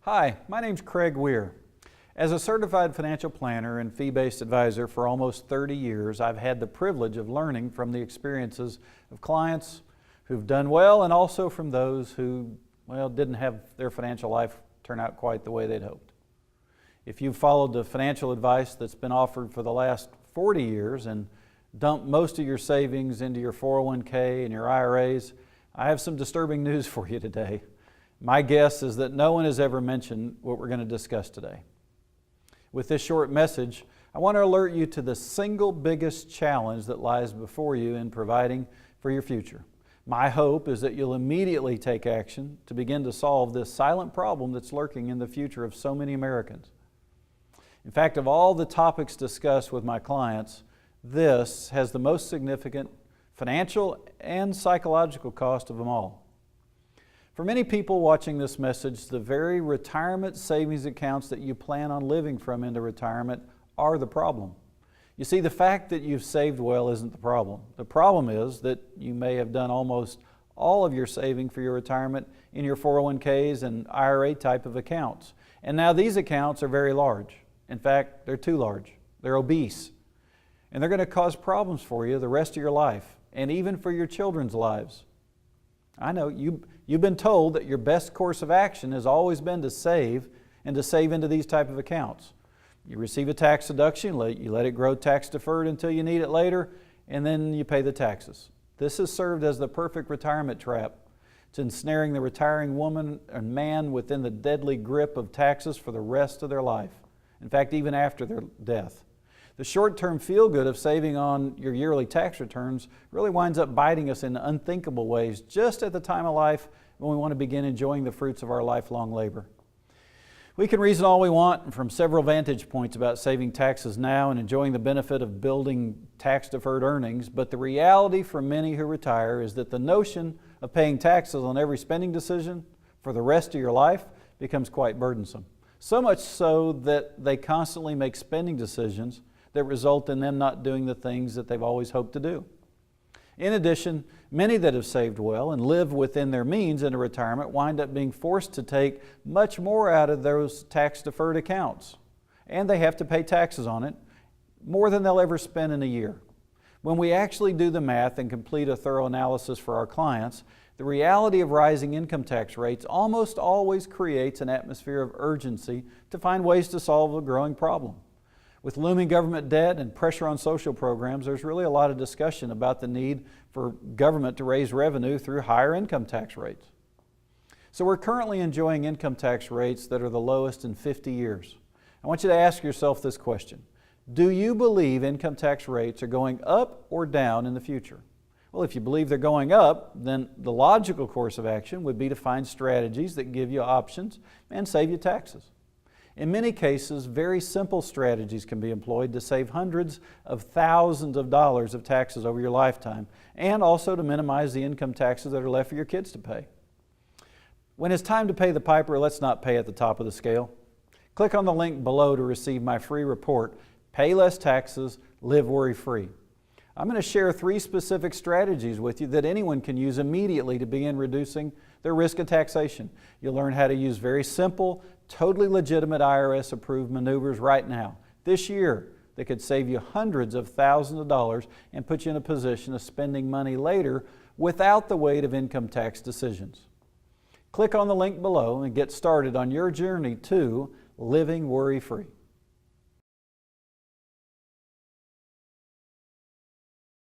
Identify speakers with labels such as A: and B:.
A: Hi, my name's Craig Weir. As a certified financial planner and fee-based advisor for almost 30 years, I've had the privilege of learning from the experiences of clients who've done well and also from those who, didn't have their financial life turn out quite the way they'd hoped. If you've followed the financial advice that's been offered for the last 40 years and dumped most of your savings into your 401k and your IRAs, I have some disturbing news for you today. My guess is that no one has ever mentioned what we're going to discuss today. With this short message, I want to alert you to the single biggest challenge that lies before you in providing for your future. My hope is that you'll immediately take action to begin to solve this silent problem that's lurking in the future of so many Americans. In fact, of all the topics discussed with my clients, this has the most significant financial and psychological cost of them all. For many people watching this message, the very retirement savings accounts that you plan on living from into retirement are the problem. You see, the fact that you've saved well isn't the problem. The problem is that you may have done almost all of your saving for your retirement in your 401ks and IRA type of accounts. And now these accounts are very large. In fact, they're too large. They're obese. And they're going to cause problems for you the rest of your life and even for your children's lives. I know you've been told that your best course of action has always been to save and to save into these type of accounts. You receive a tax deduction, you let it grow tax deferred until you need it later, and then you pay the taxes. This has served as the perfect retirement trap. It's ensnaring the retiring woman and man within the deadly grip of taxes for the rest of their life. In fact, even after their death. The short-term feel-good of saving on your yearly tax returns really winds up biting us in unthinkable ways just at the time of life when we want to begin enjoying the fruits of our lifelong labor. We can reason all we want from several vantage points about saving taxes now and enjoying the benefit of building tax-deferred earnings, but the reality for many who retire is that the notion of paying taxes on every spending decision for the rest of your life becomes quite burdensome. So much so that they constantly make spending decisions that result in them not doing the things that they've always hoped to do. In addition, many that have saved well and live within their means into retirement wind up being forced to take much more out of those tax-deferred accounts. And they have to pay taxes on it, more than they'll ever spend in a year. When we actually do the math and complete a thorough analysis for our clients, the reality of rising income tax rates almost always creates an atmosphere of urgency to find ways to solve a growing problem. With looming government debt and pressure on social programs, there's really a lot of discussion about the need for government to raise revenue through higher income tax rates. So we're currently enjoying income tax rates that are the lowest in 50 years. I want you to ask yourself this question. Do you believe income tax rates are going up or down in the future? Well, if you believe they're going up, then the logical course of action would be to find strategies that give you options and save you taxes. In many cases, very simple strategies can be employed to save hundreds of thousands of dollars of taxes over your lifetime, and also to minimize the income taxes that are left for your kids to pay. When it's time to pay the piper, let's not pay at the top of the scale. Click on the link below to receive my free report, Pay Less Taxes, Live Worry-Free. I'm going to share 3 specific strategies with you that anyone can use immediately to begin reducing their risk of taxation. You'll learn how to use very simple, totally legitimate IRS-approved maneuvers right now, this year, that could save you hundreds of thousands of dollars and put you in a position of spending money later without the weight of income tax decisions. Click on the link below and get started on your journey to living worry-free.